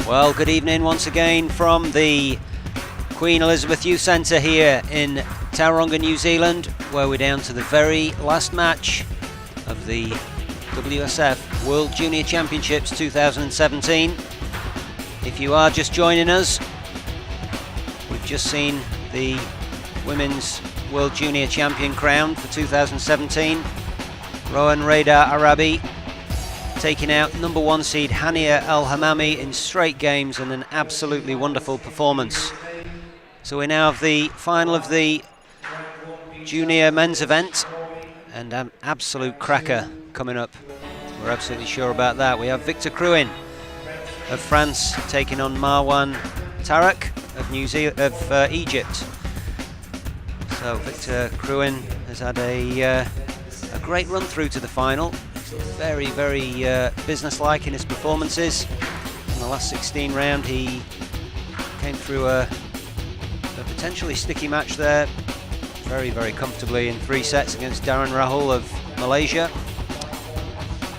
Well, good evening once again from the Queen Elizabeth Youth Centre here in Tauranga, New Zealand, where we're down to the very last match of the WSF World Junior Championships 2017. If you are just joining us, we've just seen the Women's World Junior Champion crowned for 2017. Rowan Radar Arabi taking out number 1 seed Hania El Hamami in straight games and an absolutely wonderful performance. So we now have the final of the junior men's event, and an absolute cracker coming up. We're absolutely sure about that. We have Victor Crouin of France taking on Marwan Tarek of Egypt. So Victor Crouin has had a great run through to the final. Very, very businesslike in his performances. In the last 16 round, he came through a potentially sticky match there, very, very comfortably in 3 sets against Darren Rahul of Malaysia.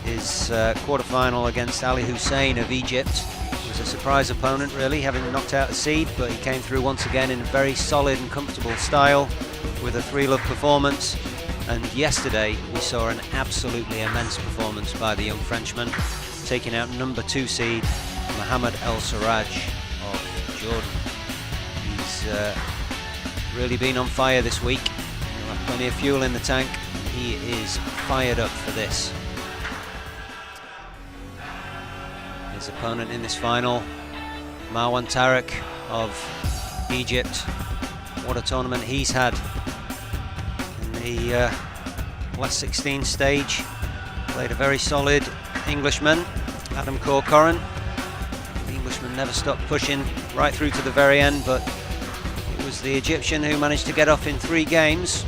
His quarter-final against Ali Hussein of Egypt was a surprise opponent, really, having knocked out a seed, but he came through once again in a very solid and comfortable style with a 3-love performance. And yesterday we saw an absolutely immense performance by the young Frenchman, taking out number 2 seed Mohammed El Sarraj of Jordan. He's really been on fire this week. He'll have plenty of fuel in the tank. He is fired up for this. His opponent in this final, Marwan Tarek of Egypt. What a tournament he's had. The last 16 stage, played a very solid Englishman, Adam Corcoran. The Englishman never stopped pushing right through to the very end, but it was the Egyptian who managed to get off in 3 games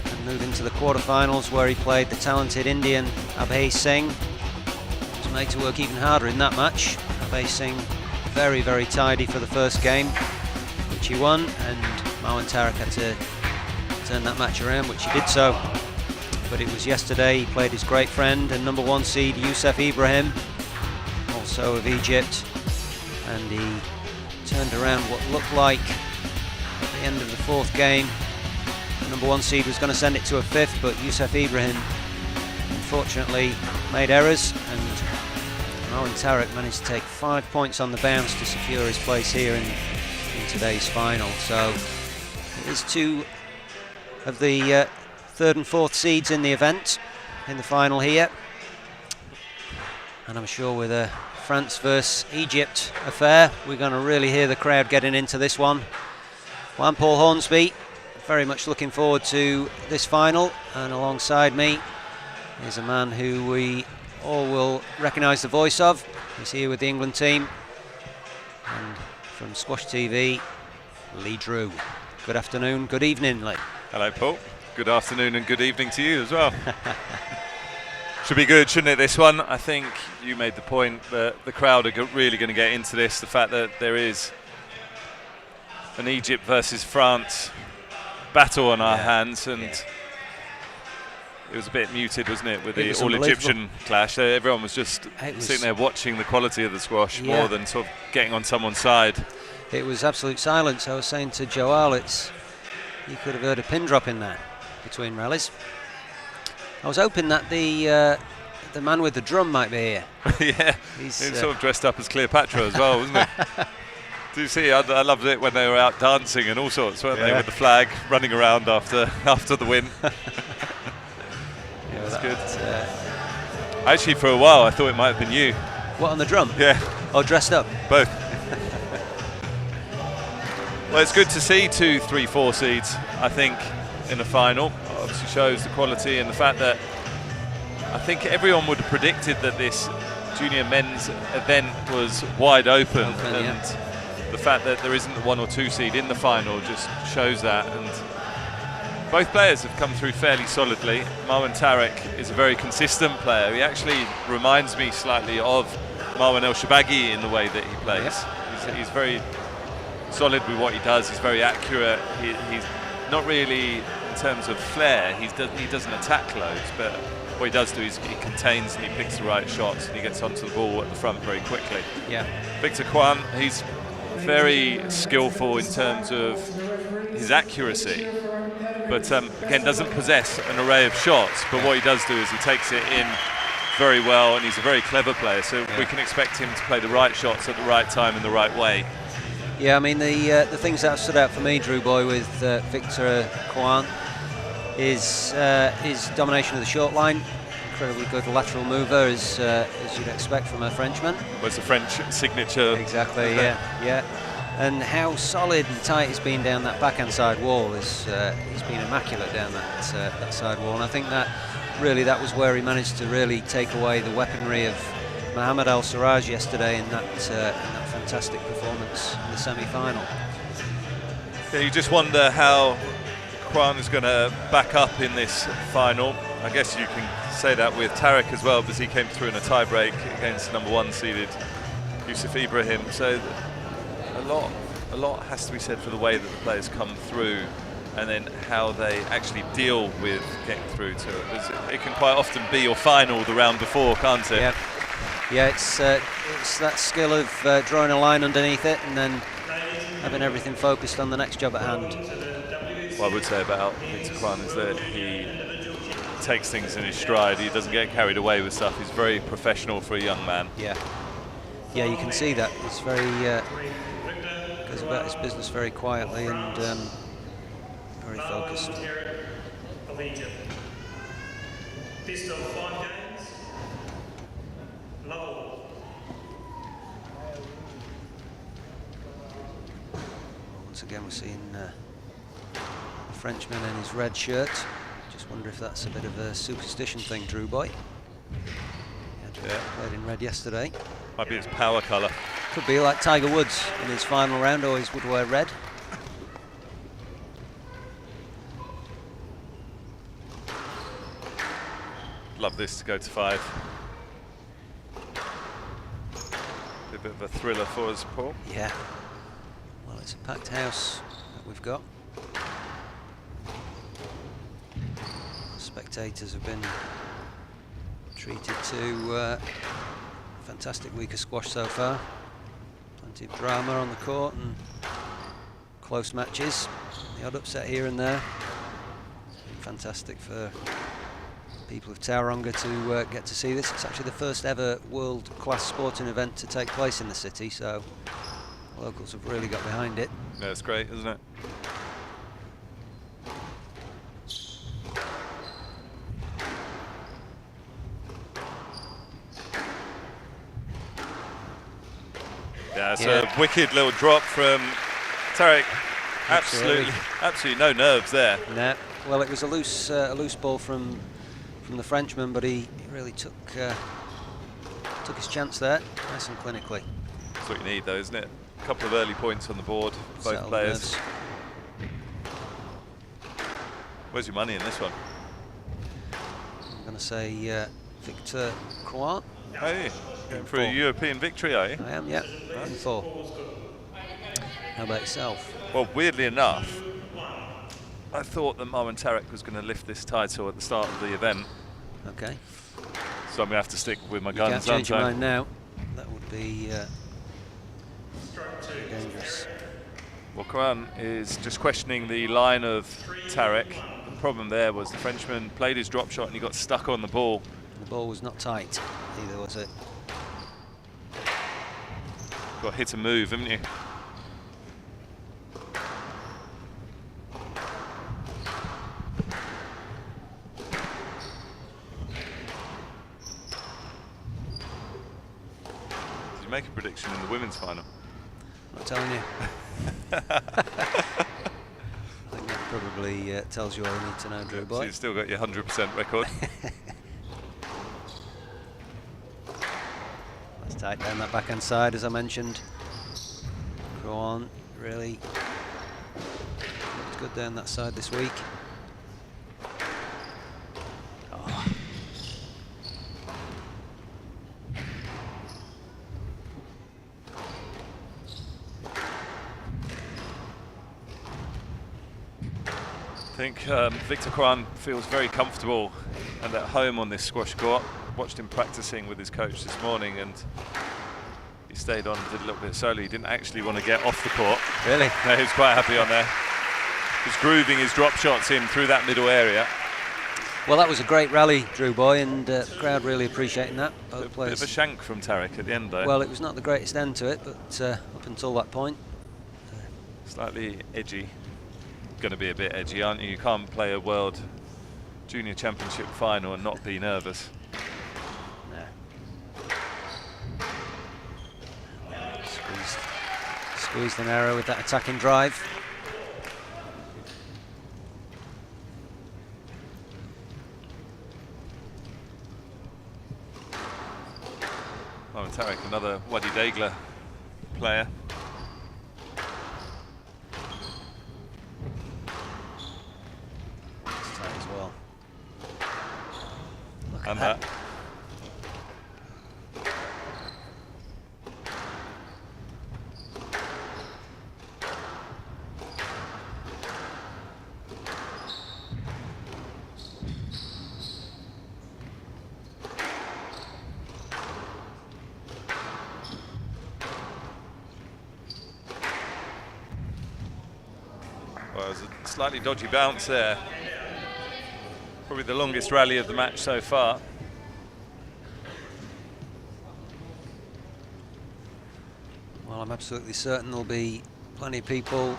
and move into the quarterfinals, where he played the talented Indian Abhay Singh. He was made to work even harder in that match. Abhay Singh very, very tidy for the first game, which he won, and Marwan Tarek had to turn that match around, which he did so. But it was yesterday he played his great friend and number 1 seed Youssef Ibrahim, also of Egypt, and he turned around what looked like at the end of the 4th game. The number 1 seed was going to send it to a 5th, but Youssef Ibrahim unfortunately made errors, and Marwan Tarek managed to take 5 points on the bounce to secure his place here in today's final. So it is 2 of the 3rd and 4th seeds in the event in the final here, and I'm sure with a France versus Egypt affair, we're going to really hear the crowd getting into this one. Juan Paul Hornsby, very much looking forward to this final, and alongside me is a man who we all will recognise the voice of. He's here with the England team, and from Squash TV, Lee Drew. Good afternoon, good evening, Lee. Hello, Paul. Good afternoon and good evening to you as well. Should be good, shouldn't it, this one? I think you made the point that the crowd are really going to get into this. The fact that there is an Egypt versus France battle on our hands, and it was a bit muted, wasn't it, with the all-Egyptian clash. Everyone was just sitting there watching the quality of the squash more than sort of getting on someone's side. It was absolute silence. I was saying to Joel, you could have heard a pin drop in there between rallies. I was hoping that the man with the drum might be here. Yeah, he's sort of dressed up as Cleopatra as well, wasn't he? Do you see? I loved it when they were out dancing and all sorts, weren't they, with the flag running around after the win. It was good. Actually, for a while, I thought it might have been you. What, on the drum? Yeah. Or dressed up? Both. Well, it's good to see 2, 3, 4 seeds, I think, in the final. Obviously shows the quality and the fact that I think everyone would have predicted that this junior men's event was wide open, and the fact that there isn't the 1 or 2 seed in the final just shows that. And both players have come through fairly solidly. Marwan Tarek is a very consistent player. He actually reminds me slightly of Marwan El Shabagi in the way that he plays. He's very solid with what he does. He's very accurate. He's not really, in terms of flair, he doesn't attack loads, but what he does do is he contains and he picks the right shots and he gets onto the ball at the front very quickly. Yeah. Victor Crouin, he's very skillful in terms of his accuracy, but again doesn't possess an array of shots, but what he does do is he takes it in very well, and he's a very clever player, so we can expect him to play the right shots at the right time in the right way. Yeah, I mean, the things that have stood out for me, Drew Boy, with Victor Crouin is his domination of the short line. Incredibly good lateral mover, as you'd expect from a Frenchman. Was the French signature. Exactly, yeah. And how solid and tight he's been down that backhand side wall. He's been immaculate down that side wall, and I think that was where he managed to really take away the weaponry of Mohamed Al Siraj yesterday in that fantastic performance in the semi-final. Yeah, you just wonder how Crouin is going to back up in this final. I guess you can say that with Tarek as well, because he came through in a tie-break against number 1 seeded Yusuf Ibrahim. So a lot has to be said for the way that the players come through, and then how they actually deal with getting through to it. It can quite often be your final the round before, can't it? Yeah, it's that skill of drawing a line underneath it and then having everything focused on the next job at hand. What I would say about Victor Crouin is that he takes things in his stride. He doesn't get carried away with stuff. He's very professional for a young man. Yeah, you can see that. He's very goes about his business very quietly and very focused. Best of 5 games. Level. Once again, we're seeing the Frenchman in his red shirt. Just wonder if that's a bit of a superstition thing, Drew Boy. He played in red yesterday. Might be his power colour. Could be like Tiger Woods in his final round, always would wear red. Love this to go to 5. Be a bit of a thriller for us, Paul. Yeah. Well, it's a packed house that we've got. Spectators have been treated to a fantastic week of squash so far. Plenty of drama on the court and close matches. The odd upset here and there. It's been fantastic for people of Tauranga to get to see this. It's actually the first ever world-class sporting event to take place in the city, so locals have really got behind it. Yeah, it's great, isn't it? Yeah, it's a wicked little drop from Tarek. Absolutely no nerves there. No. Well, it was a loose ball from the Frenchman, but he really took his chance there, nice and clinically. That's what you need, though, isn't it? A couple of early points on the board, both players. Nerves. Where's your money in this one? I'm going to say Victor Crouin. Hey, going for a European victory, are you? I am, yeah. In 4. How about yourself? Well, weirdly enough, I thought that Marwan Tarek was going to lift this title at the start of the event. Okay. So I'm going to have to stick with my You guns. can't change your mind now. That would be dangerous. Well, Crouin is just questioning the line of Tarek. The problem there was the Frenchman played his drop shot and he got stuck on the ball. The ball was not tight either, was it? Got hit a move, haven't you? Did you make a prediction in the women's final? I'm not telling you. I think that probably tells you all you need to know, Drew So Boy. you've still got your 100% record. Let's tight down that backhand side, as I mentioned. Go on, really looked good down that side this week. Oh. I think Victor Crouin feels very comfortable and at home on this squash court. Watched him practicing with his coach this morning, and he stayed on and did a little bit solo. He didn't actually want to get off the court. Really? No, he was quite happy on there. He's grooving his drop shots in through that middle area. Well, that was a great rally, Drew Boy, and the crowd really appreciating that. Both players. Bit of a shank from Tarek at the end, though. Well, it was not the greatest end to it, but up until that point. Slightly edgy. Going to be a bit edgy, aren't you? You can't play a World Junior Championship final and not be nervous. No. Squeezed an arrow with that attacking drive. Marwan Tarek, another Wadi Degla player. As well. Look And at that. Well, it was a slightly dodgy bounce there. Probably the longest rally of the match so far. Well, I'm absolutely certain there'll be plenty of people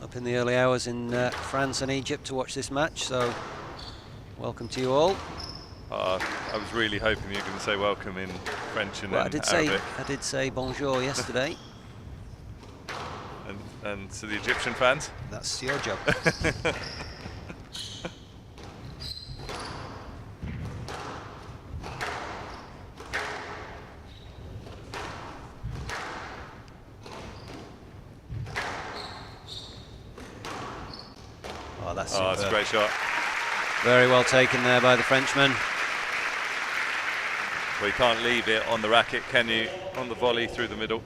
up in the early hours in France and Egypt to watch this match, so welcome to you all. I was really hoping you were going to say welcome in French and Well, then I Arabic. did say bonjour yesterday. And to the Egyptian fans? That's your job. Oh, that's Oh, it's a great shot. Very well taken there by the Frenchman. Well, you can't leave it on the racket, can you? On the volley through the middle.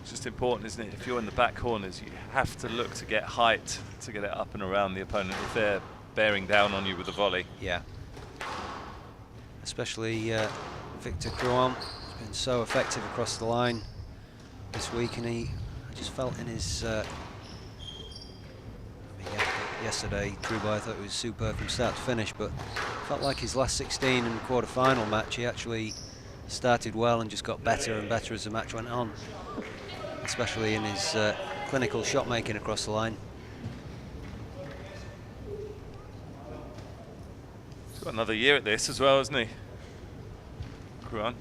It's just important, isn't it? If you're in the back corners, you have to look to get height to get it up and around the opponent if they're bearing down on you with a volley. Yeah. Especially Victor Crouin has been so effective across the line this week, and I just felt in his yesterday, Drew Boy, I thought it was superb from start to finish, but felt like his last 16 and quarter-final match, he actually started well and just got better and better as the match went on, especially in his clinical shot making across the line. He's got another year at this as well, hasn't he? Crouin.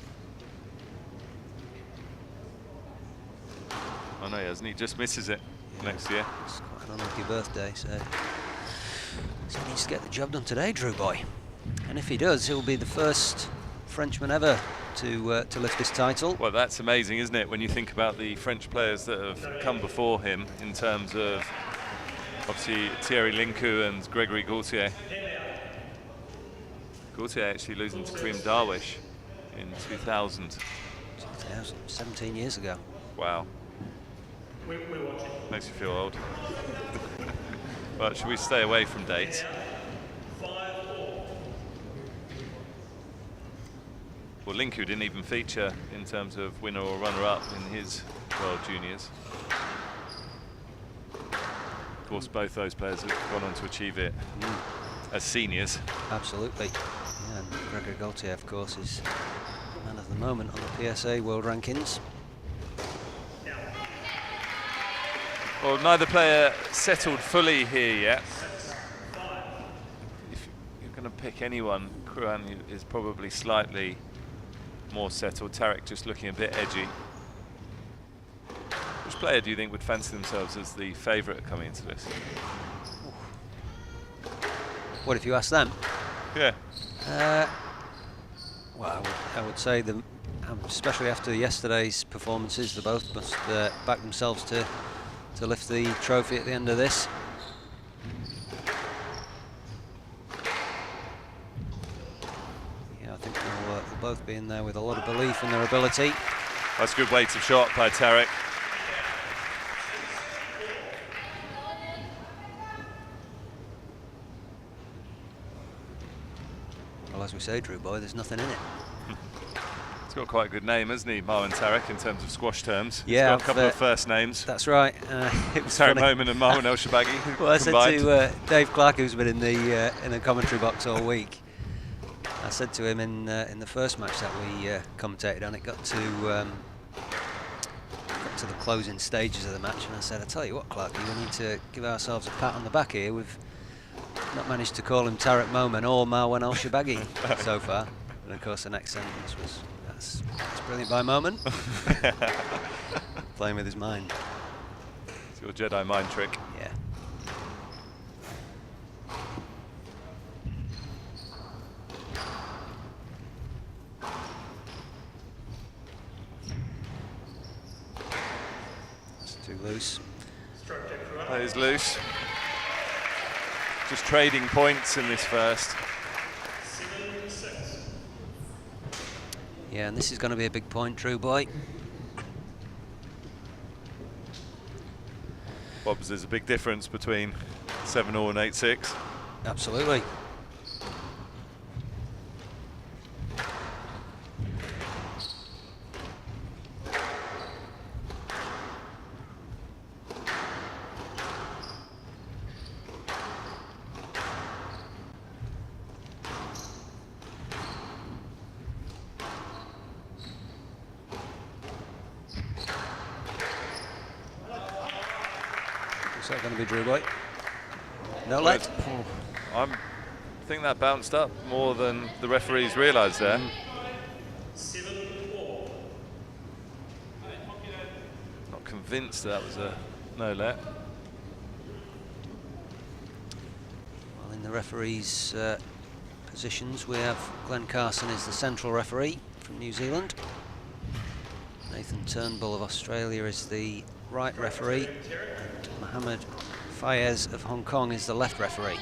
Oh no, he hasn't. He just misses it next year. It's quite an unlucky birthday, so he needs to get the job done today, Drew Boy. And if he does, he'll be the first Frenchman ever to lift this title. Well, that's amazing, isn't it, when you think about the French players that have come before him in terms of, obviously, Thierry Lincou and Gregory Gaultier. Gaultier actually losing to Karim Darwish in 2000. 17 years ago. Wow. Makes you feel old. But should we stay away from dates? Well, Lincou didn't even feature in terms of winner or runner-up in his World Juniors. Of course, both those players have gone on to achieve it as seniors. Absolutely. Yeah, and Gregory Gaultier, of course, is man of the moment on the PSA World Rankings. Well, neither player settled fully here yet. If you're going to pick anyone, Crouin is probably slightly more settled. Tarek just looking a bit edgy. Which player do you think would fancy themselves as the favourite coming into this? What if you ask them? Yeah. Well, I would say them, especially after yesterday's performances, they both must back themselves to lift the trophy at the end of this. Yeah, I think they'll both be in there with a lot of belief in their ability. That's a good weight of shot by Tarek. Well, as we say, Drew Boy, there's nothing in it. He's got quite a good name, hasn't he, Marwan Tarek, in terms of squash terms? Yeah, he's got a couple of first names. That's right. It was Tarek funny. Momin and Marwan El Shabagi. Well, I said to Dave Clark, who's been in the commentary box all week, I said to him in the first match that we commentated on, it got to the closing stages of the match, and I said, I tell you what, Clark, we need to give ourselves a pat on the back here. We've not managed to call him Tarek Momin or Marwan El Shabagi so far. And of course the next sentence was, that's brilliant by Momin. Playing with his mind. It's your Jedi mind trick. Yeah. That's too loose. That is loose. Just trading points in this first. Yeah, and this is going to be a big point, Drew Boy. Bobs, there's a big difference between 7-all and 8-6. Absolutely. Is that going to be Drew Boy? No let. I think that bounced up more than the referees realised there. Not convinced that was a no let. Well, in the referees' positions, we have Glenn Carson is the central referee from New Zealand. Nathan Turnbull of Australia is the right referee, and Mohammed Fayez of Hong Kong is the left referee.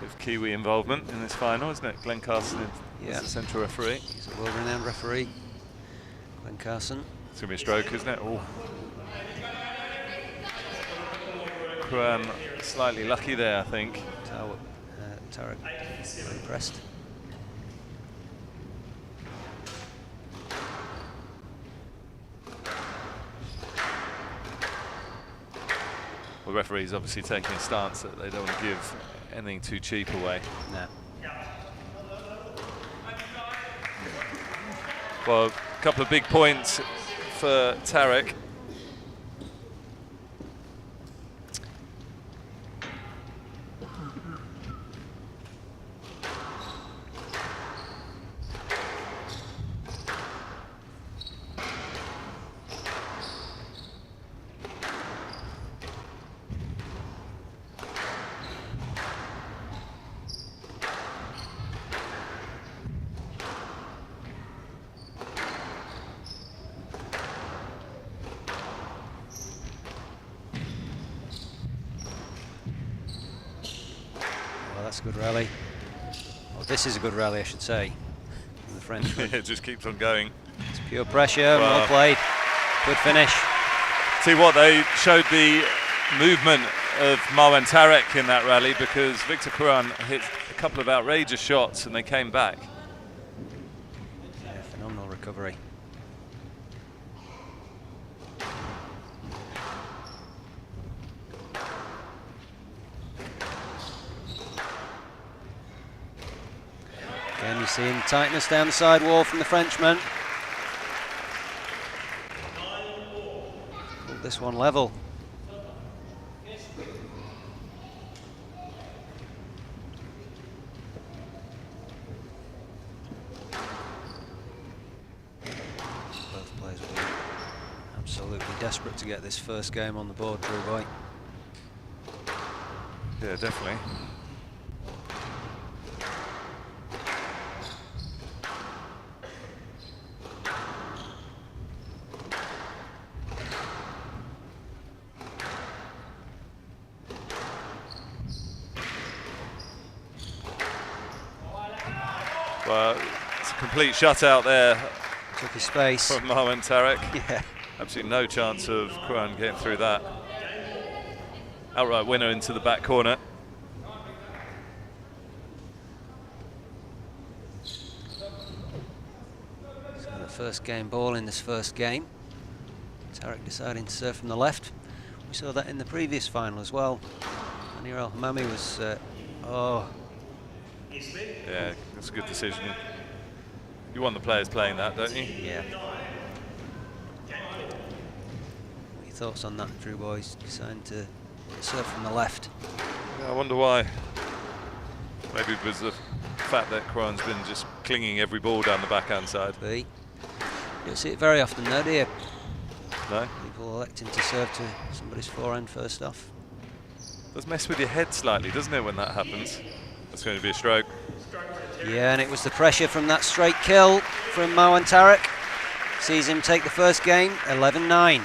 With Kiwi involvement in this final, isn't it? Glenn Carson is the central referee. He's a world-renowned referee, Glenn Carson. It's going to be a stroke, isn't it? Oh. Crouin slightly lucky there, I think. Tarek impressed. Well, the referee's obviously taking a stance that they don't want to give anything too cheap away. No. Well, a couple of big points for Tarek. That's a good rally. Well, this is a good rally, I should say. From the Frenchman. It just keeps on going. It's pure pressure, well played. Good finish. See what, they showed the movement of Marwan Tarek in that rally, because Victor Crouin hit a couple of outrageous shots and they came back. Yeah, phenomenal recovery. Again, you're seeing tightness down the side wall from the Frenchman. Pulled this one level. Both players will be absolutely desperate to get this first game on the board, Drew Boy. Yeah, definitely. Well, it's a complete shutout there Took his space. From Marwan Tarek. Yeah. Absolutely no chance of Crouin getting through that. Outright winner into the back corner. So the first game ball in this first game. Tarek deciding to serve from the left. We saw that in the previous final as well. Anir El-Hamami was, Yeah, that's a good decision. You want the players playing that, don't you? Yeah. What are your thoughts on that, Drew Boys? Deciding to serve from the left. Yeah, I wonder why. Maybe it was the fact that Crouin's been just clinging every ball down the backhand side. You don't see it very often though, do you? No? People electing to serve to somebody's forehand first off. Does mess with your head slightly, doesn't it, when that happens? That's going to be a stroke. Yeah, and it was the pressure from that straight kill from Marwan Tarek. Sees him take the first game, 11-9.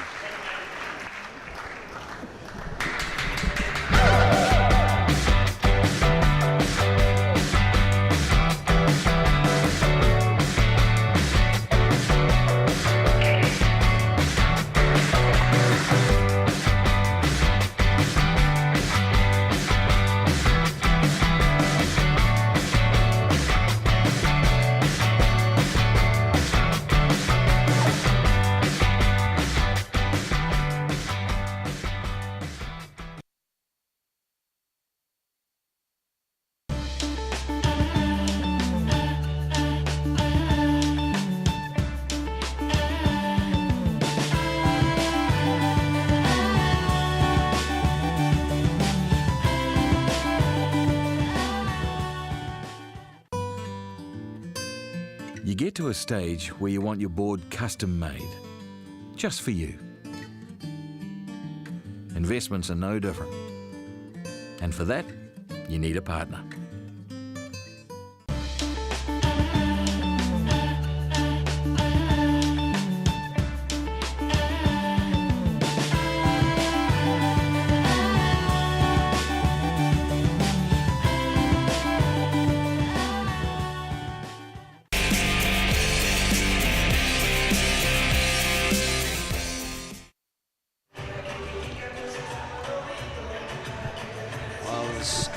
You get to a stage where you want your board custom made, just for you. Investments are no different. And for that, you need a partner.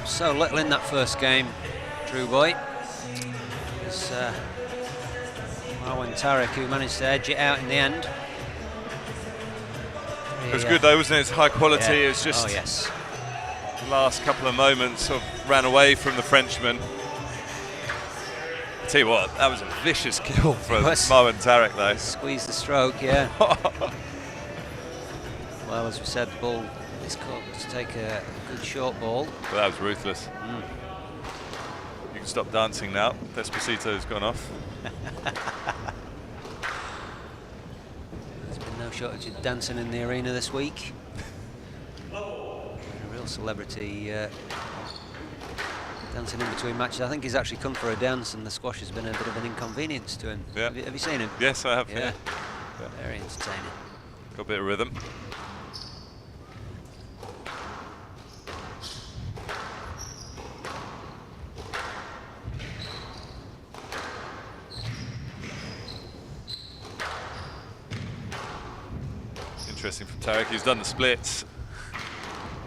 So little in that first game, Drew Boy. It's Marwan Tarek who managed to edge it out in the end. It was good though, wasn't it? It's high quality. Yeah. It was just yes. the last couple of moments sort of ran away from the Frenchman. I tell you what, that was a vicious kill from Marwan Tarek though. Squeeze the stroke, yeah. Well, as we said, the ball is caught to take a good short ball. But that was ruthless. You can stop dancing now. Despacito's gone off. There's been no shortage of dancing in the arena this week. A real celebrity dancing in between matches. I think he's actually come for a dance and the squash has been a bit of an inconvenience to him. Yeah. Have you seen him? Yes, I have. Yeah. Yeah. Very entertaining. Got a bit of rhythm. Interesting from Tarek. He's done the splits.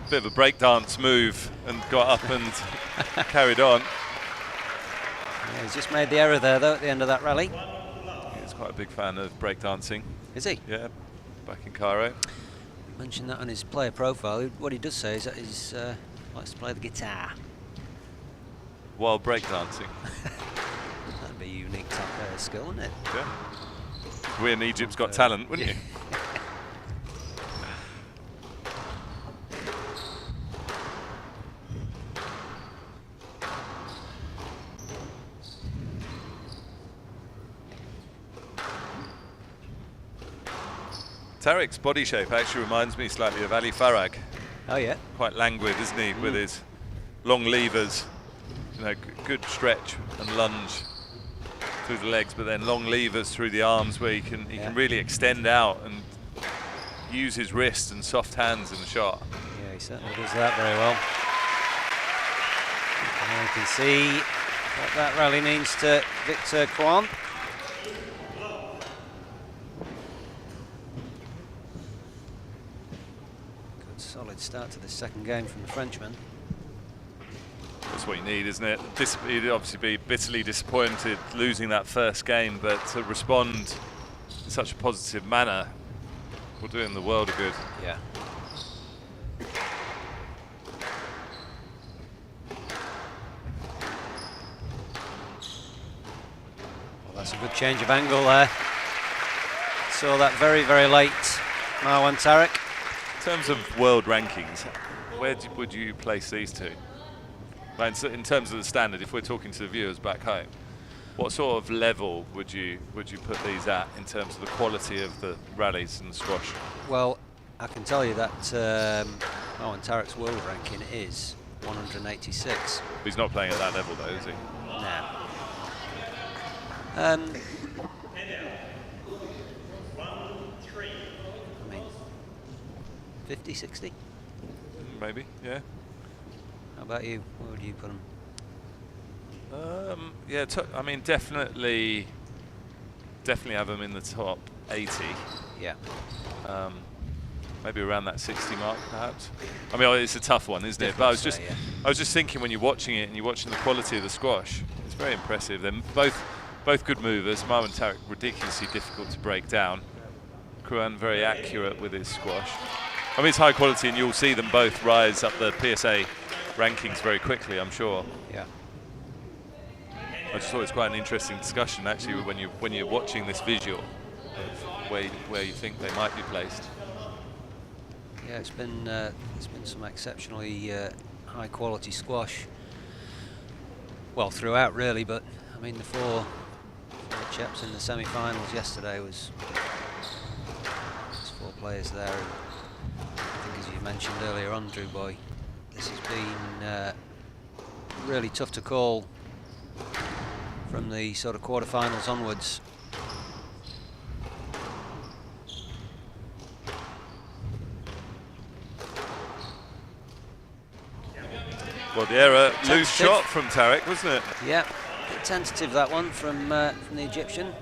Bit of a breakdance move and got up and carried on. Yeah, he's just made the error there though at the end of that rally. He's quite a big fan of breakdancing. Is he? Yeah, back in Cairo. Mentioned that on his player profile. What he does say is that he likes to play the guitar. While breakdancing. That'd be a unique skill, wouldn't it? Yeah. Win Egypt's Got Talent, wouldn't you? Tarek's body shape actually reminds me slightly of Ali Farag. Oh yeah. Quite languid, isn't he, with his long levers. You know, good stretch and lunge through the legs, but then long levers through the arms where he can really extend out and use his wrists and soft hands in the shot. Yeah, he certainly does that very well. And you can see what that rally means to Victor Crouin. start to the second game from the Frenchman. That's what you need, isn't it? He'd obviously be bitterly disappointed losing that first game, but to respond in such a positive manner will do him the world of good. Yeah. Well, that's a good change of angle there. Saw that very, very late, Marwan Tarek. In terms of world rankings, where would you place these two? In terms of the standard, if we're talking to the viewers back home, what sort of level would you put these at in terms of the quality of the rallies and the squash? Well, I can tell you that Marwan Tarek's world ranking is 186. He's not playing at that level though, is he? No. I mean, 50, 60? Maybe, yeah. How about you? Where would you put him? Yeah, I mean, definitely have him in the top 80. Yeah. Maybe around that 60 mark, perhaps. I mean, it's a tough one, isn't it? But I was just thinking when you're watching it and you're watching the quality of the squash, it's very impressive. They're both good movers. Marwan Tarek ridiculously difficult to break down. Crouin very accurate with his squash. I mean, it's high quality, and you'll see them both rise up the PSA rankings very quickly, I'm sure. Yeah. I just thought it was quite an interesting discussion actually when you're watching this visual of where you think they might be placed. Yeah, it's been some exceptionally high quality squash. Well, throughout really, but I mean the four chaps in the semi-finals yesterday was there's four players there. And I think, as you mentioned earlier on, Drew Boy, this has been really tough to call from the sort of quarterfinals onwards. Well, the error, loose shot from Tarek, wasn't it? Yeah, bit tentative that one from the Egyptian.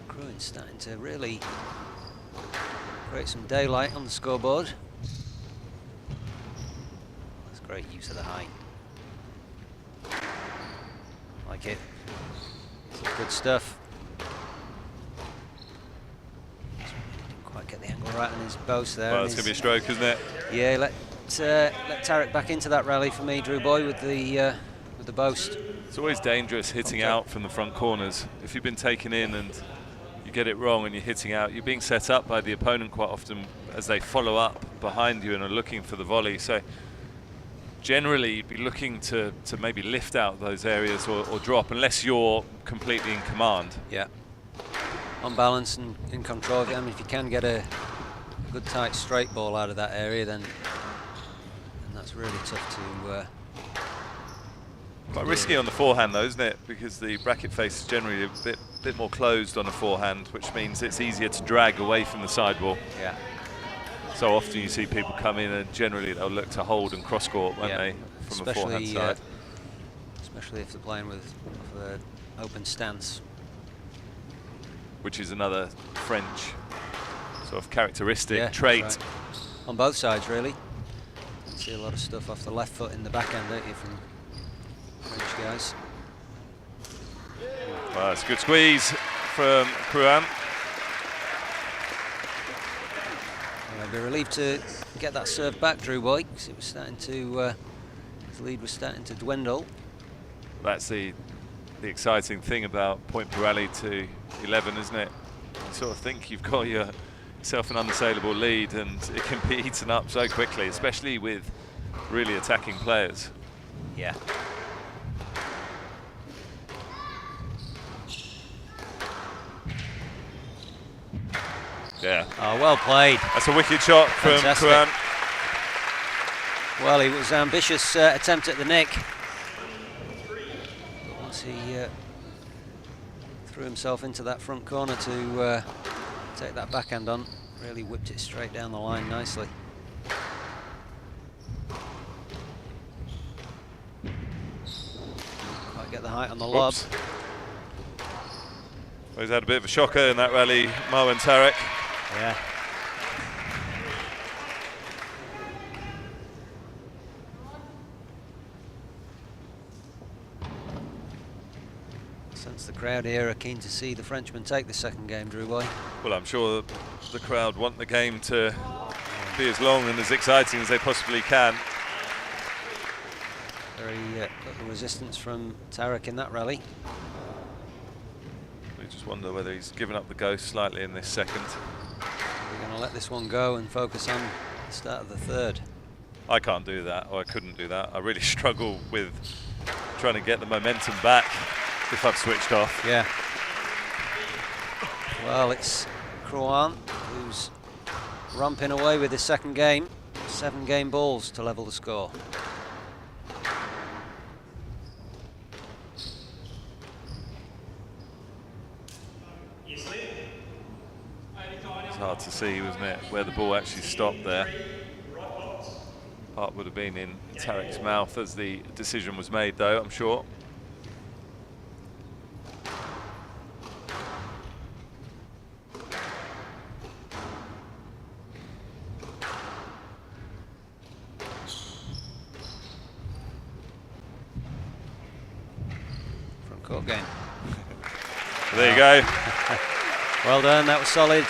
Crouin's starting to really create some daylight on the scoreboard. That's great use of the height. Like it. Some good stuff. Didn't quite get the angle right on his boast there. Well, it's going to be a stroke, isn't it? Yeah, let Tarek back into that rally for me, Drew Boy, with the boast. It's always dangerous hitting out from the front corners. If you've been taken in and you get it wrong and you're hitting out, you're being set up by the opponent quite often as they follow up behind you and are looking for the volley. So generally you'd be looking to maybe lift out those areas or drop, unless you're completely in command. Yeah, on balance and in control of it. I mean, if you can get a good tight straight ball out of that area, then that's really tough to quite risky on the forehand though, isn't it? Because the bracket face is generally a bit more closed on a forehand, which means it's easier to drag away from the sidewall. Yeah. So often you see people come in and generally they'll look to hold and cross court, won't they, from a forehand side. Especially if they're playing with an open stance. Which is another French sort of characteristic trait. Right. On both sides, really. You see a lot of stuff off the left foot in the backhand, don't you, from French guys. Well, it's a good squeeze from Crouin. I'd be relieved to get that serve back, Drew Boy, because it was starting to, his lead was starting to dwindle. That's the exciting thing about point per rally to 11, isn't it? You sort of think you've got yourself an unassailable lead, and it can be eaten up so quickly, especially with really attacking players. Yeah. Yeah. Oh, well played. That's a wicked shot from Crouin. Well, he was ambitious attempt at the nick. But once he threw himself into that front corner to take that backhand on, really whipped it straight down the line nicely. Quite get the height on the lob. Well, he's had a bit of a shocker in that rally, Marwan Tarek. Yeah. Since the crowd here are keen to see the Frenchman take the second game, Drew Boy. Well, I'm sure the crowd want the game to be as long and as exciting as they possibly can. Very little resistance from Tarek in that rally. We just wonder whether he's given up the ghost slightly in this second. We're going to let this one go and focus on the start of the third. I can't do that, or I couldn't do that. I really struggle with trying to get the momentum back if I've switched off. Yeah. Well, it's Crouin who's romping away with his second game. 7 game balls to level the score. It's hard to see, wasn't it, where the ball actually stopped there. Part would have been in Tarek's mouth as the decision was made, though, I'm sure. Front court game. There you go. Well done, that was solid.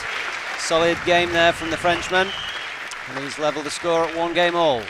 Solid game there from the Frenchman. And he's levelled the score at 1 game all.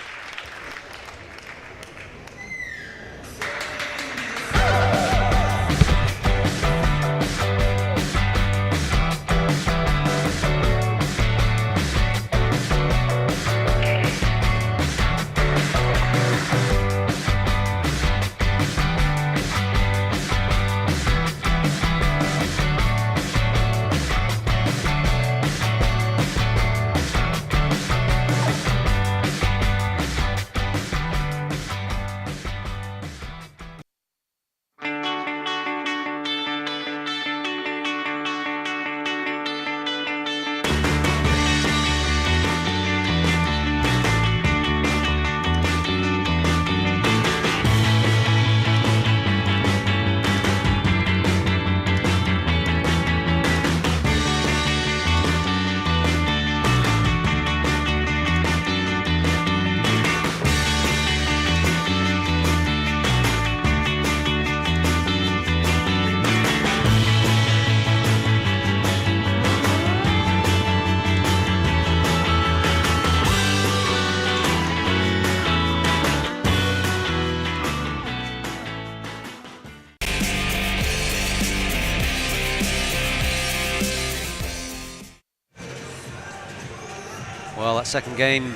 Well, that second game,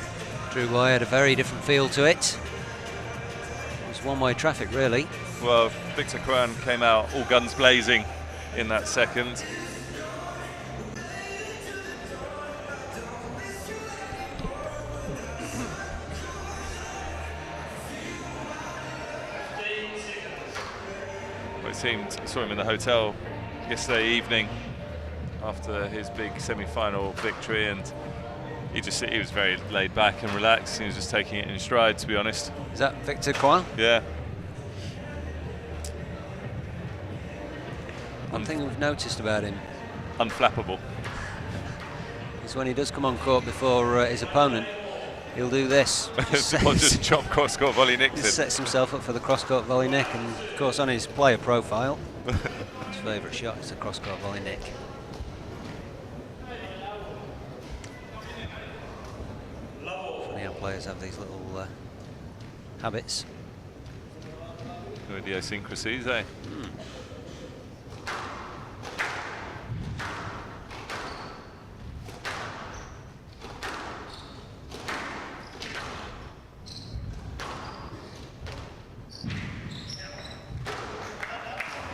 Drew Boy, had a very different feel to it. It was one-way traffic, really. Well, Victor Crouin came out all guns blazing in that second. Well, it seemed, I saw him in the hotel yesterday evening after his big semi-final victory, and he was very laid back and relaxed. He was just taking it in stride, to be honest. Is that Victor Crouin? Yeah. One thing we've noticed about him Unflappable. is when he does come on court before his opponent, he'll do this. Just chop cross-court volley nicks Just him. sets himself up for the cross-court volley nick, and of course on his player profile, his favourite shot is the cross-court volley nick. Funny how players have these little habits. No idiosyncrasies, eh?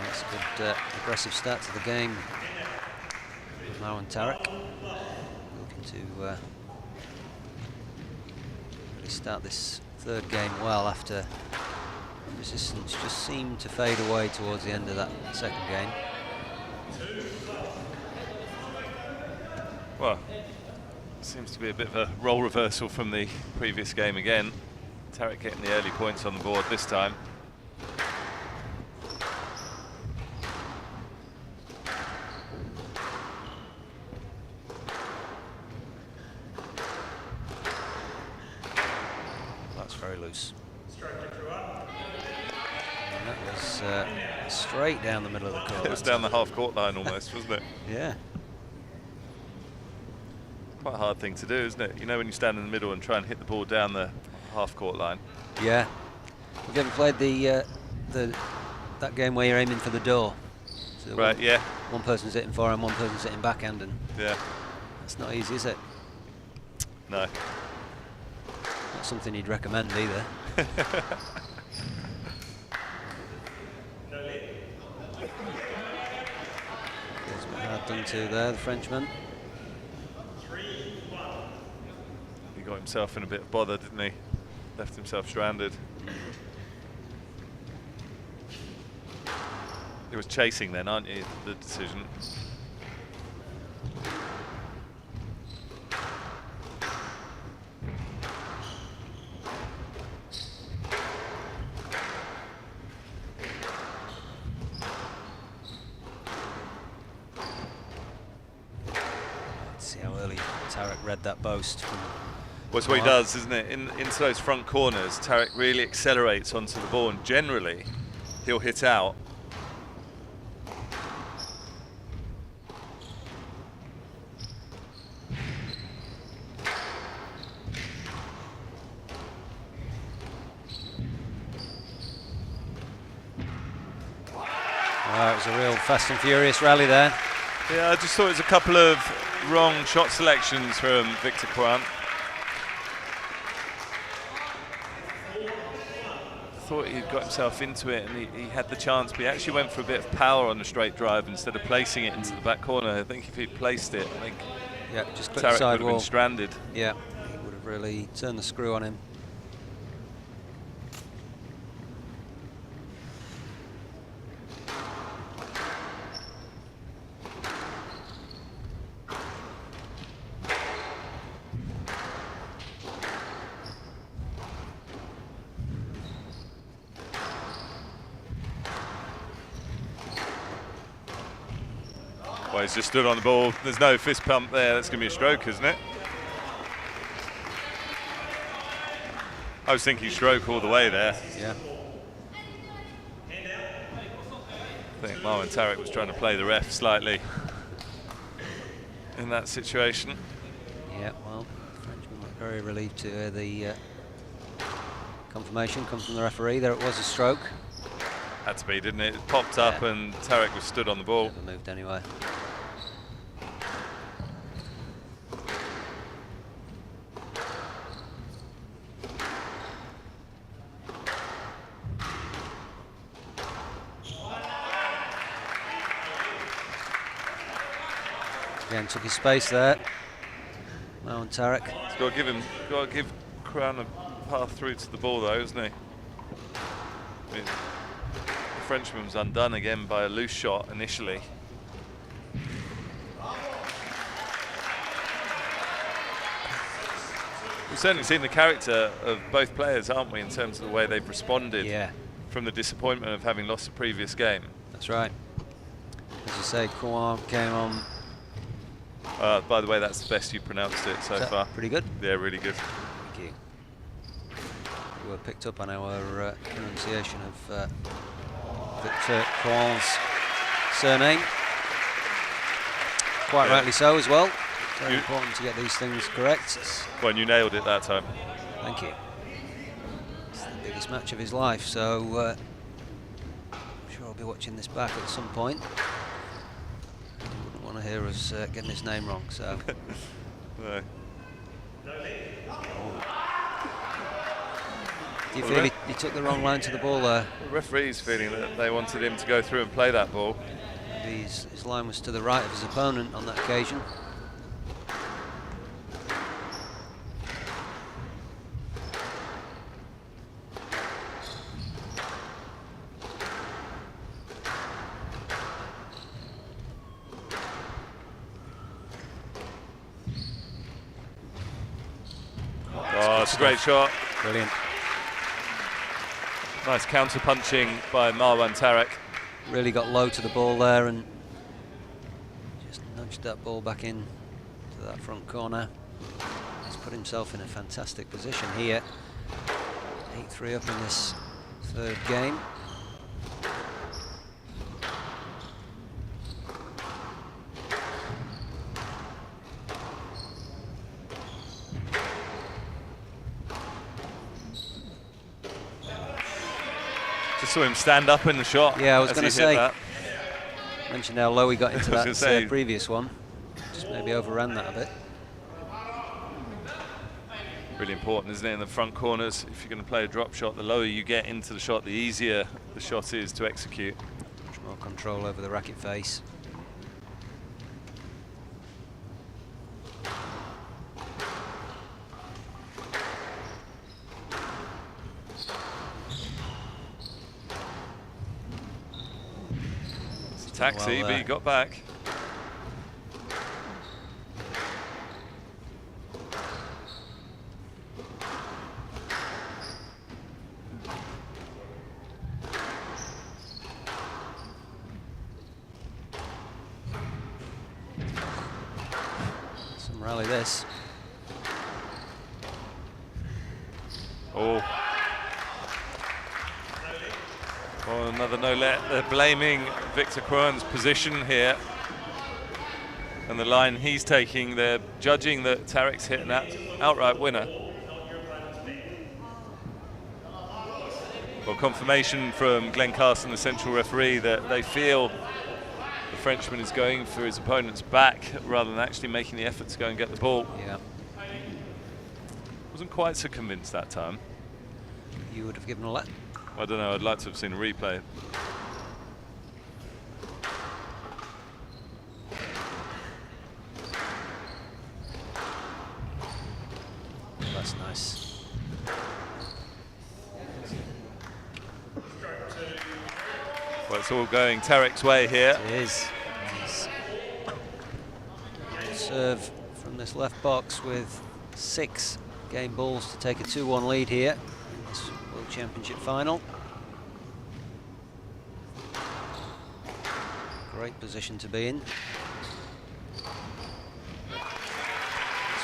That's a good aggressive start to the game. Marwan Tarek looking to really start this third game well after resistance just seemed to fade away towards the end of that second game. Well, seems to be a bit of a role reversal from the previous game again. Tarek getting the early points on the board this time. That's very loose. And that was straight down the middle of the court. It was down the half-court line almost, wasn't it? Yeah. Quite a hard thing to do, isn't it? You know, when you stand in the middle and try and hit the ball down the half-court line. Yeah. Have you ever played that game where you're aiming for the door? So Right, yeah. One person's hitting forehand, one person's hitting backhand, and Yeah. that's not easy, is it? No. Not something you'd recommend either. Gets a bit hard done to there, the Frenchman. He got himself in a bit of bother, didn't he? Left himself stranded. It was chasing then, aren't you, the decision? Let's see how early Tarek read that boast. Well, it's what he does, isn't it? Into those front corners, Tarek really accelerates onto the ball, and generally he'll hit out. It was a real fast and furious rally there. Yeah, I just thought it was a couple of wrong shot selections from Victor Crouin. Thought he'd got himself into it and he had the chance, but he actually went for a bit of power on the straight drive instead of placing it into the back corner. I think if he'd placed it, I think Just click Tarek the side would have wall. been stranded. Yeah, he would have really turned the screw on him. Well, he's just stood on the ball. There's no fist pump there. That's going to be a stroke, isn't it? I was thinking stroke all the way there. Yeah. I think Marwan Tarek was trying to play the ref slightly in that situation. Yeah, well, the Frenchman looked very relieved to hear the confirmation come from the referee. There it was, a stroke. Had to be, didn't it? It popped up and Tarek was stood on the ball. Never moved anyway. Again, took his space there. Marwan Tarek. He's got to give Crouin a path through to the ball, though, isn't he? I mean, the Frenchman was undone again by a loose shot initially. We've certainly seen the character of both players, aren't we, in terms of the way they've responded from the disappointment of having lost the previous game. That's right. As you say, Crouin came on. By the way, that's the best you pronounced it so far. Pretty good? Yeah, really good. Thank you. We were picked up on our pronunciation of Victor Crouin's surname. Quite rightly so as well. Very important to get these things correct. Well, you nailed it that time. Thank you. It's the biggest match of his life, so I'm sure I'll be watching this back at some point. He wouldn't want to hear us getting his name wrong, so. No. Do you feel he took the wrong line to the ball there? The referee's feeling that they wanted him to go through and play that ball. Maybe his line was to the right of his opponent on that occasion. Oh, it's a great shot. Brilliant. Nice counter-punching by Marwan Tarek. Really got low to the ball there and just nudged that ball back in to that front corner. He's put himself in a fantastic position here. 8-3 up in this third game. Just saw him stand up in the shot. Yeah, I was as going to he hit say. that. Mentioned how low he got into I was that gonna say, previous one. Just maybe overran that a bit. Really important, isn't it, in the front corners? If you're going to play a drop shot, the lower you get into the shot, the easier the shot is to execute. Much more control over the racket face. It's a taxi, but he got back. Rally this. Oh. Oh, another no-let. They're blaming Victor Crouin's position here. And the line he's taking, they're judging that Tarek's hit an outright winner. Well, confirmation from Glenn Carson, the central referee, that they feel the Frenchman is going for his opponent's back rather than actually making the effort to go and get the ball. Yeah. Wasn't quite so convinced that time. You would have given a let? I don't know, I'd like to have seen a replay. That's nice. Well, it's all going Tarek's way here. It is. Serve from this left box with 6 game balls to take a 2-1 lead here in this World Championship final. Great position to be in. This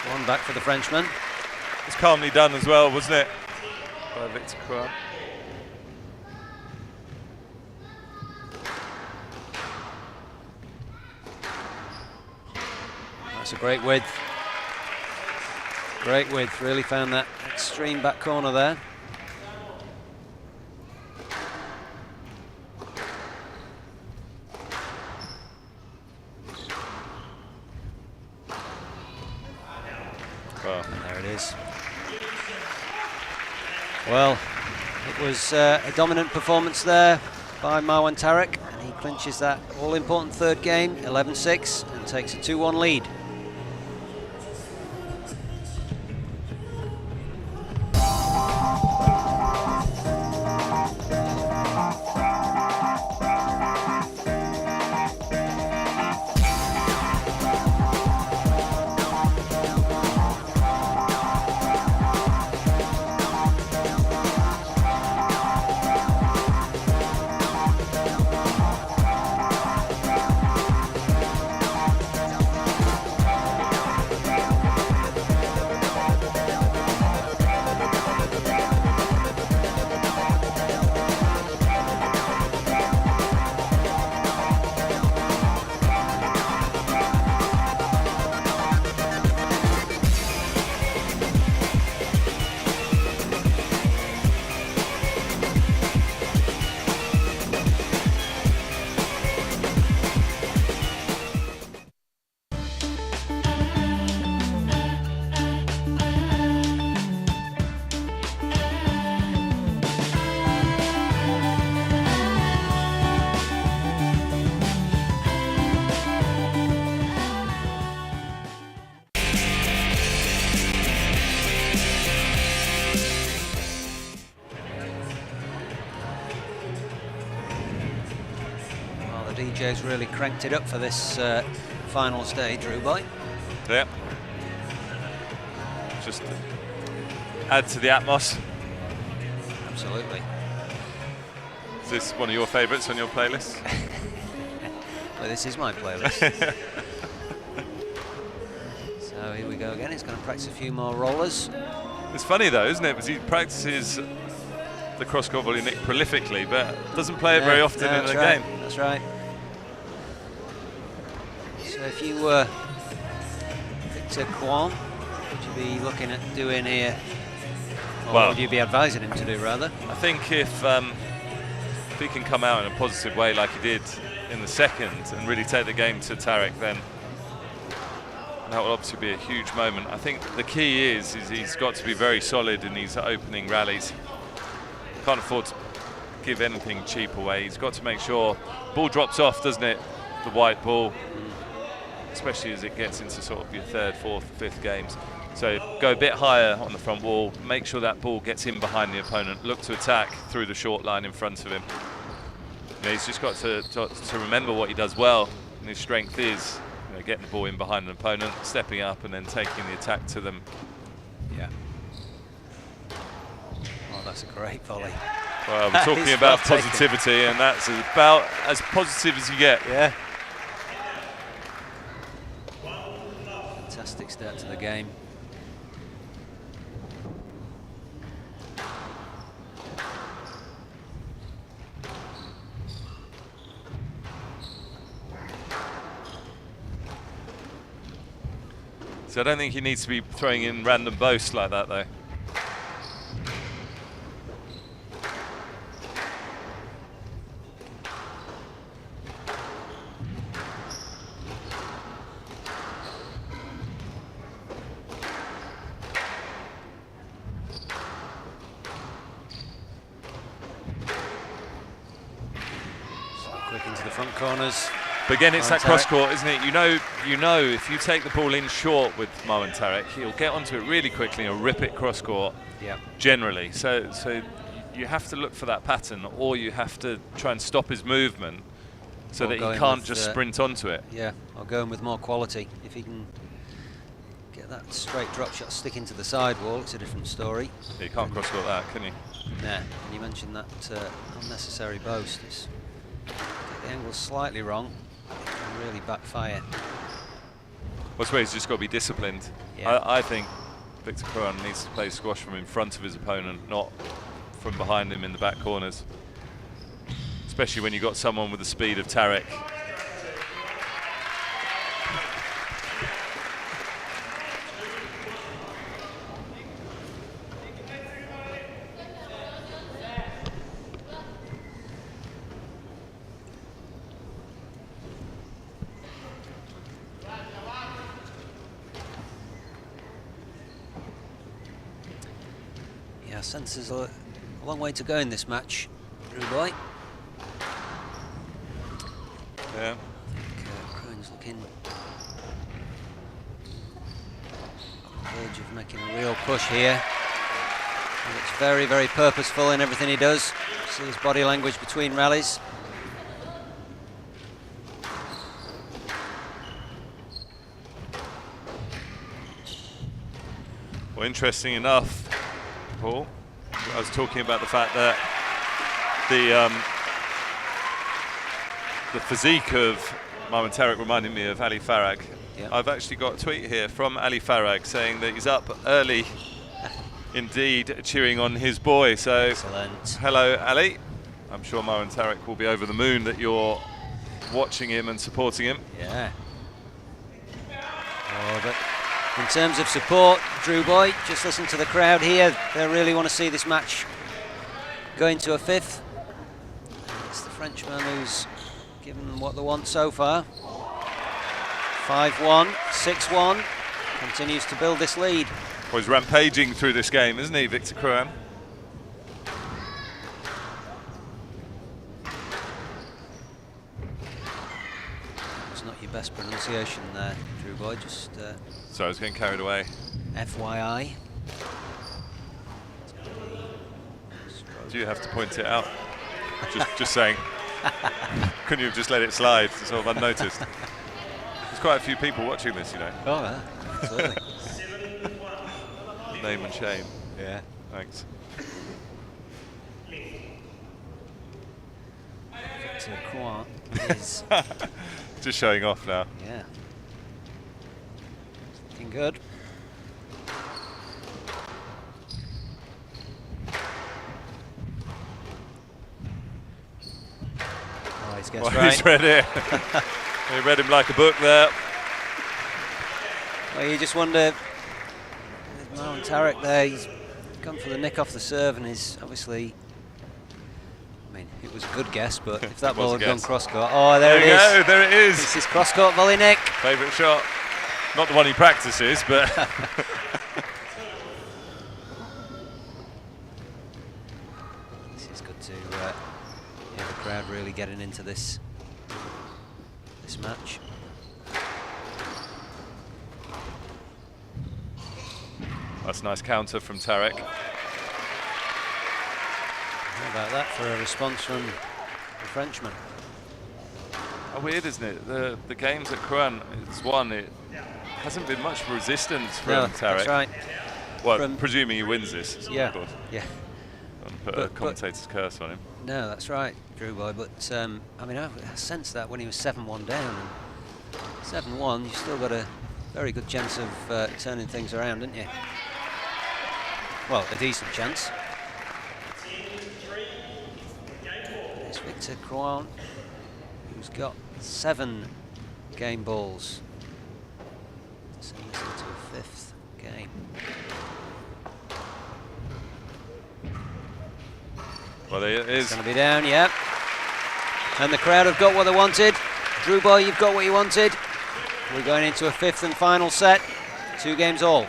one back for the Frenchman. It's calmly done as well, wasn't it, by Victor Crouin? That's a great width. Great width, really found that extreme back corner there. Well, And there it is. Well, it was a dominant performance there by Marwan Tarek, and he clinches that all-important third game, 11-6, and takes a 2-1 lead. DJ's really cranked it up for this final stage, Rubai. Yeah. Just add to the atmos. Absolutely. Is this one of your favourites on your playlist? Well, this is my playlist. So here we go again. He's going to practice a few more rollers. It's funny though, isn't it? Because he practices the cross-court volley nick prolifically, but doesn't play it very often in the game. That's right. So if you were Victor Crouin, what would you be looking at doing here? Or what would you be advising him to do, rather? I think if if he can come out in a positive way like he did in the second and really take the game to Tarek, then that will obviously be a huge moment. I think the key is he's got to be very solid in these opening rallies. Can't afford to give anything cheap away. He's got to make sure ball drops off, doesn't it? The white ball, especially as it gets into sort of your third, fourth, fifth games. So go a bit higher on the front wall, make sure that ball gets in behind the opponent, look to attack through the short line in front of him. You know, he's just got to remember what he does well, and his strength is, you know, getting the ball in behind an opponent, stepping up and then taking the attack to them. Yeah. Oh, that's a great volley. Well, we're talking about positivity, and that's about as positive as you get. Yeah. Fantastic start to the game. So I don't think he needs to be throwing in random boasts like that, though. Quick into the front corners. But again, it's Marwan that Tarek. cross court, isn't it? You know, if you take the ball in short with Marwan Tarek, he'll get onto it really quickly and rip it cross court. Yeah. Generally, so you have to look for that pattern, or you have to try and stop his movement so Or that he going can't with, just sprint onto it. Yeah, or going with more quality. If he can get that straight drop shot stick into the sidewall, it's a different story. He can't cross court that, can he? Nah, and you mentioned that unnecessary boast. It's get the angle slightly wrong, it can really backfire. What's where he's just got to be disciplined. Yeah. I think Victor Crouin needs to play squash from in front of his opponent, not from behind him in the back corners. Especially when you've got someone with the speed of Tarek. Yeah, sense there's a long way to go in this match, Drew Boy. Yeah. I think Crouin's looking on the verge of making a real push here. He looks very, very purposeful in everything he does. See his body language between rallies. Well, interesting enough, Paul, I was talking about the fact that the physique of Marwan Tarek reminded me of Ali Farag. Yeah. I've actually got a tweet here from Ali Farag saying that he's up early indeed cheering on his boy. So Excellent. hello Ali. I'm sure Marwan Tarek will be over the moon that you're watching him and supporting him. Yeah. Oh, but in terms of support, Drew Boy, just listen to the crowd here. They really want to see this match going to a fifth. It's the Frenchman who's given them what they want so far. 5-1, 6-1, continues to build this lead. Well, he's rampaging through this game, isn't he, Victor Crouin? It's not your best pronunciation there, Drew Boy, just Sorry, I was getting carried away. FYI. Do you have to point it out? just saying. Couldn't you have just let it slide, sort of unnoticed? There's quite a few people watching this, you know. Oh, yeah, absolutely. Name and shame. Yeah. Thanks. Victor Crouin is, Just showing off now. yeah. Looking good. Oh, he's Well, guessed right. he's read it. He read him like a book there. Well, you just wonder, with Marwan Tarek there, he's gone for the nick off the serve and is obviously mean, it was a good guess, but if that It was ball a had gone guess. cross-court... Oh, there it you is. go, there it is. This is cross-court volley, Nick. Favourite shot. Not the one he practices, but... This is good to hear the crowd really getting into this match. That's a nice counter from Tarek. How about that for a response from the Frenchman? How weird, isn't it? The games at Crouin, it's won. It hasn't been much resistance from No, Tarek. that's right. Well, presuming he wins this. Yeah, Of course. yeah. And put a commentator's curse on him. No, that's right, Drew Boy. But I mean, I sensed that when he was 7-1 down, and 7-1, you still got a very good chance of turning things around, didn't you? Well, a decent chance. It's Victor Crouin, who's got 7 game balls. To send this into a 5th game. Well, there it is. It's going to be down, yeah. And the crowd have got what they wanted. Drew Boy, you've got what you wanted. We're going into a 5th and final set. 2 games all.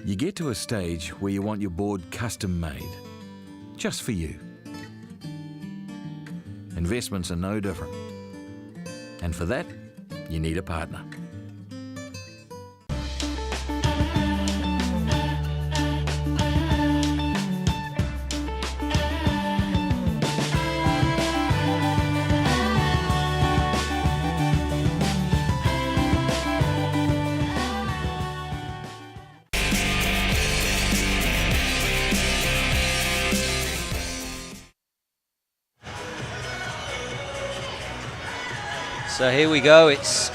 You get to a stage where you want your board custom made, just for you. Investments are no different. And for that, you need a partner. So here we go. It's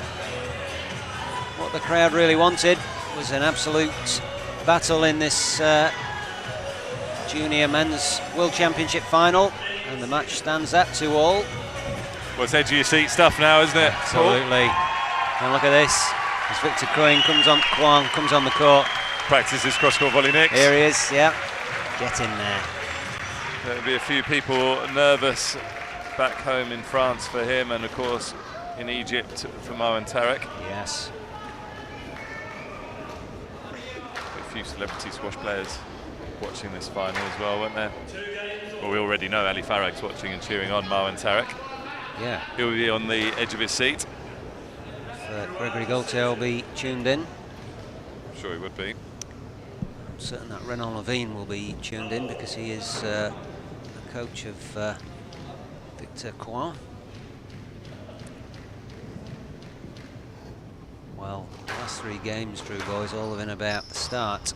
what the crowd really wanted. It was an absolute battle in this Junior Men's World Championship final, and the match stands at 2-2. Well, it's edge of your seat stuff now, isn't it? Absolutely. And look at this. As Victor Crouin comes on the court. Practices cross-court volley next. Here he is. Yeah. Get in there. There'll be a few people nervous back home in France for him, and of course in Egypt for Marwan Tarek. Yes. A few celebrity squash players watching this final as well, weren't there? Well, we already know Ali Farag's watching and cheering on Marwan Tarek. Yeah. He'll be on the edge of his seat. Gregory Gaultier will be tuned in. I'm sure he would be. I'm certain that Renan Levine will be tuned in because he is the coach of Victor Crouin. Well, the last 3 games, Drew Boys, all have been about the start.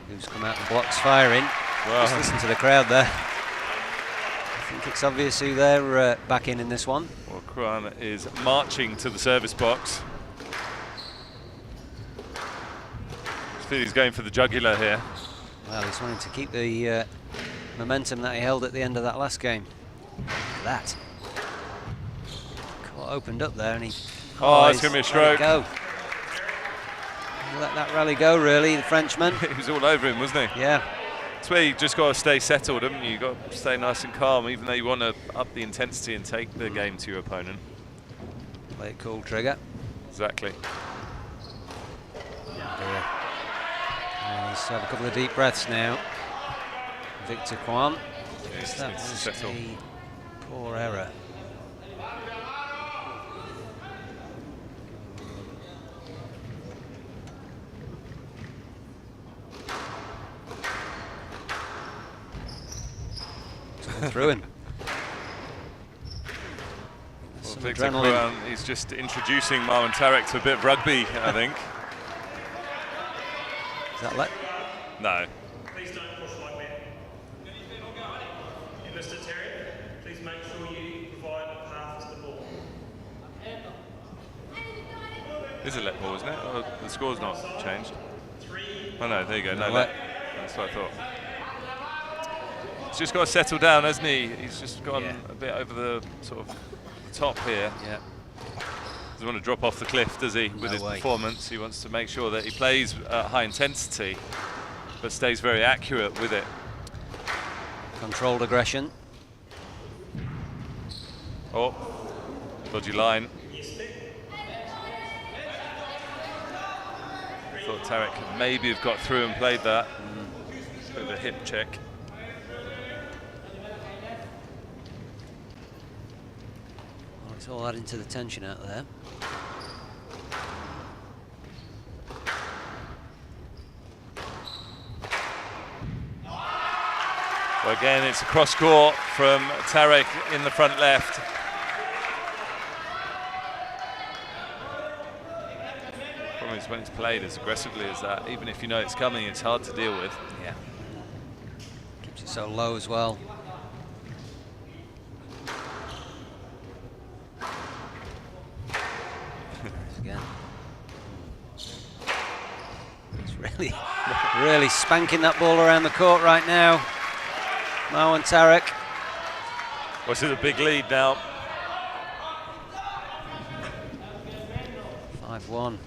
Who's come out the blocks firing. Wow. Just listen to the crowd there. I think it's obvious who they're backing in this one. Well, Crouin is marching to the service box. I feel he's going for the jugular here. Well, he's wanting to keep the momentum that he held at the end of that last game. Look at that. Court opened up there and he... Oh, it's going to be a stroke. Go. Let that rally go, really, the Frenchman. He was all over him, wasn't he? Yeah. That's where you just got to stay settled, haven't you? You've got to stay nice and calm, even though you want to up the intensity and take the game to your opponent. Play it cool, trigger. Exactly. And he's had a couple of deep breaths now. Victor Crouin. Yes, That it's was settled. a poor error. through him. Well, Some Victor adrenaline. Crouin, he's just introducing Marwan Tarek to a bit of rugby, I think. Is that let? No. Please don't push like that. And Mr. Terry, please make sure you provide a path to the ball. Is it let ball, isn't it? Oh, the score's not changed. 3. Oh no, there you go, no No let. let. That's what I thought. He's just got to settle down, hasn't he? He's just gone a bit over the sort of the top here. Yeah. Doesn't want to drop off the cliff, does he, with No his way. performance? He wants to make sure that he plays at high intensity, but stays very accurate with it. Controlled aggression. Oh, dodgy line. Thought Tarek could maybe have got through and played that. Bit of a hip check. Well, it's all adding to the tension out there. Well, again, it's a cross court from Tarek in the front left. Problem is when it's played as aggressively as that, even if you know it's coming, it's hard to deal with. Yeah. Keeps it so low as well. Again. It's really, really spanking that ball around the court right now. Marwan Tarek. Well, this is a big lead now. 5-1.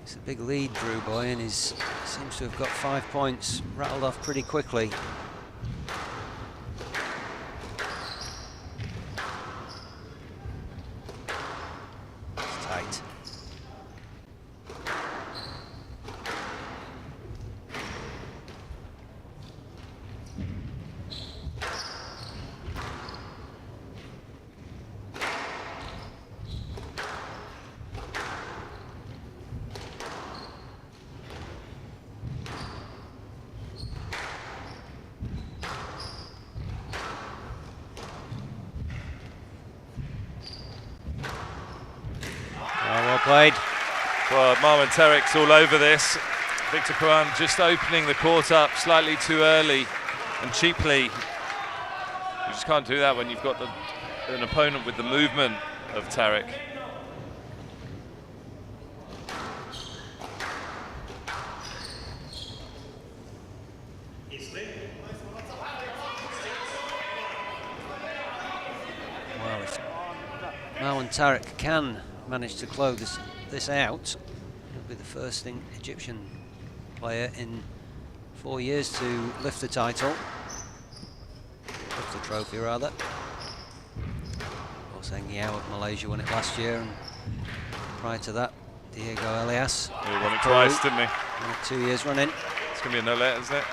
It's a big lead, Drew Boy, and he seems to have got 5 points rattled off pretty quickly. It's tight. Well played. Well, Marwan Tarek's all over this. Victor Crouin just opening the court up slightly too early and cheaply. You just can't do that when you've got an opponent with the movement of Tarek. Well, if Marwan Tarek can manage to close this out, he'll be the first Egyptian player in 4 years to lift the title. Lift the trophy, rather. Of course, Yao of Malaysia won it last year, and prior to that, Diego Elias. He won it twice, didn't he? Won it 2 years running. It's going to be a no-let, isn't it?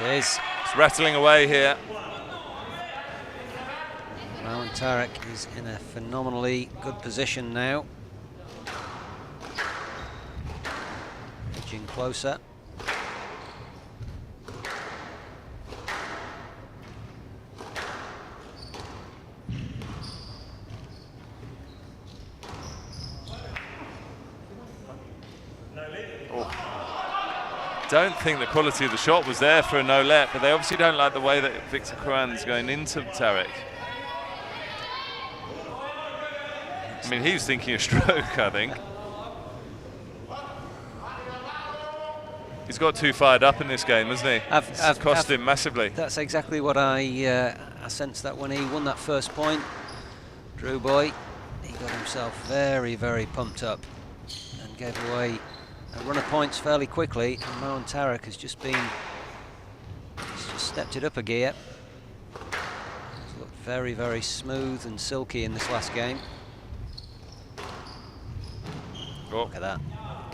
It is. It's rattling away here. Marwan Tarek is in a phenomenally good position now. Edging closer. Don't think the quality of the shot was there for a no-let, but they obviously don't like the way that Victor Crouin's going into Tarek. I mean, he was thinking a stroke, I think. He's got too fired up in this game, hasn't he? It's cost him massively. That's exactly what I sensed that when he won that first point, Drew Boy, he got himself very, very pumped up and gave away a run of points fairly quickly. And Marwan Tarek has just stepped it up a gear. He's looked very, very smooth and silky in this last game. Oh. Look at that.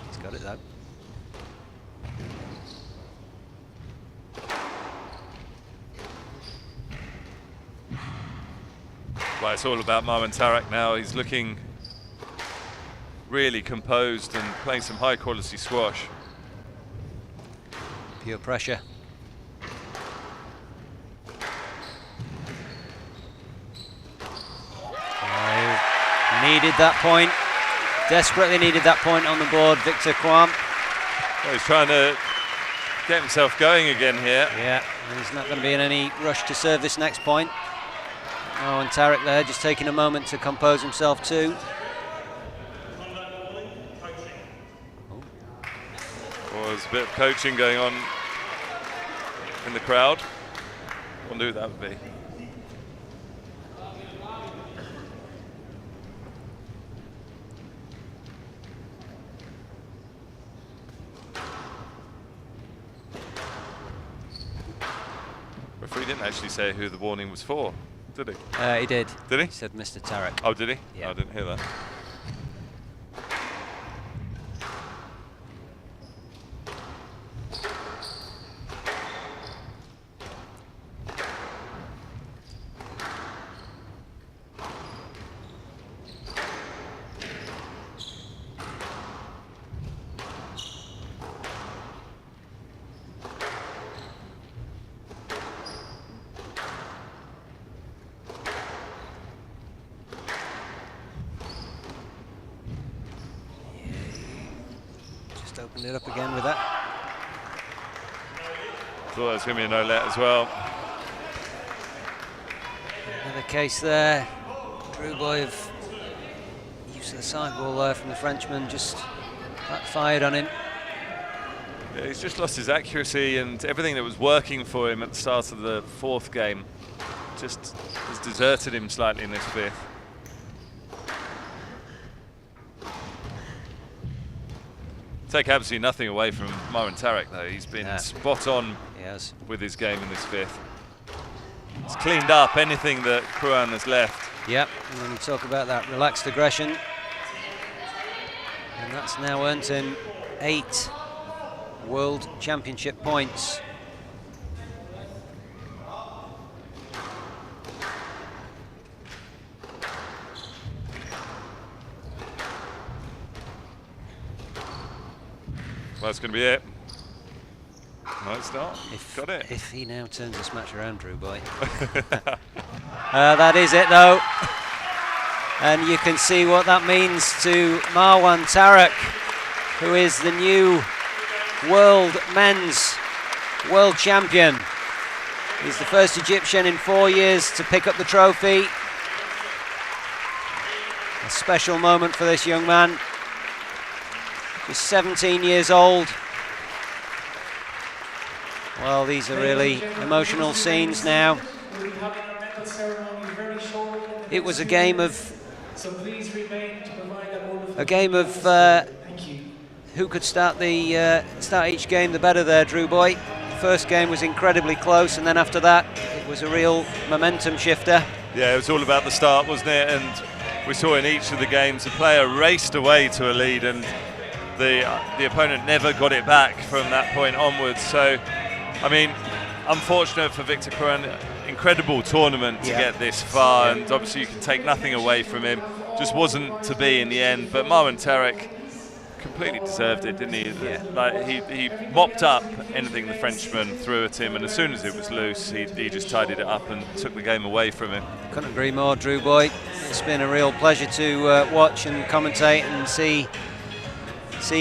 He's got it though. Well, it's all about Marwan Tarek now. He's looking really composed and playing some high quality squash. Pure pressure. Needed that point. Desperately needed that point on the board, Victor Crouin. Well, he's trying to get himself going again here. Yeah, and he's not going to be in any rush to serve this next point. Marwan Tarek there, just taking a moment to compose himself too. Well, there's a bit of coaching going on in the crowd. Wonder who that would be. Referee didn't actually say who the warning was for, did he? He did. Did he? He said Mr. Tarek. Oh, did he? Yeah. Oh, I didn't hear that. Opened it up again with that. Thought there was going to be a no let as well. Another case there. Drew Boy of use of the sideball there from the Frenchman, just backfired on him. Yeah, he's just lost his accuracy, and everything that was working for him at the start of the fourth game just has deserted him slightly in this fifth. Take absolutely nothing away from Marwan Tarek though. He's been spot on with his game in this fifth. He's cleaned up anything that Crouin has left. Yep, and when you talk about that relaxed aggression, and that's now earned him 8 World Championship points. Well, that's going to be it. No, it's not. Got it. If he now turns this match around, Drew Boy. That is it, though. And you can see what that means to Marwan Tarek, who is the new men's world champion. He's the first Egyptian in 4 years to pick up the trophy. A special moment for this young man. Just 17 years old. Well, these are really emotional scenes now. It was a game of who could start each game the better there, Drew Boy. First game was incredibly close, and then after that it was a real momentum shifter. Yeah, it was all about the start, wasn't it? And we saw in each of the games the player raced away to a lead, and the opponent never got it back from that point onwards. So, I mean, unfortunate for Victor Crouin, incredible tournament to get this far, and obviously you can take nothing away from him. Just wasn't to be in the end, but Marwan Tarek completely deserved it, didn't he? Yeah. Like he mopped up anything the Frenchman threw at him, and as soon as it was loose, he just tidied it up and took the game away from him. Couldn't agree more, Drew Boy. It's been a real pleasure to watch and commentate and see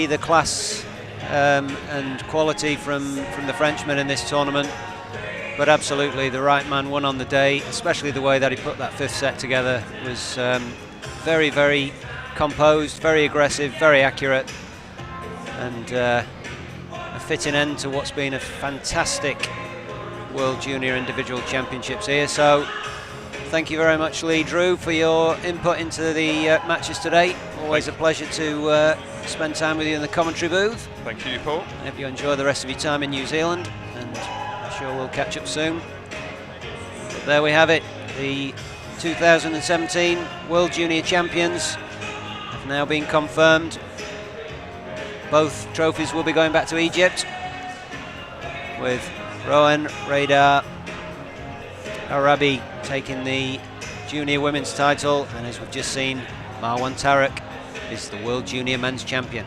the class and quality from the Frenchman in this tournament. But absolutely, the right man won on the day, especially the way that he put that fifth set together was very, very composed, very aggressive, very accurate, and a fitting end to what's been a fantastic World Junior Individual Championships here. So thank you very much, Lee Drew, for your input into the matches today. Always a pleasure to spend time with you in the commentary booth. Thank you, Paul. I hope you enjoy the rest of your time in New Zealand, and I'm sure we'll catch up soon. But there we have it. The 2017 World Junior Champions have now been confirmed. Both trophies will be going back to Egypt, with Rohan Radar Arabi taking the junior women's title, and as we've just seen, Marwan Tarek is the World Junior Men's Champion.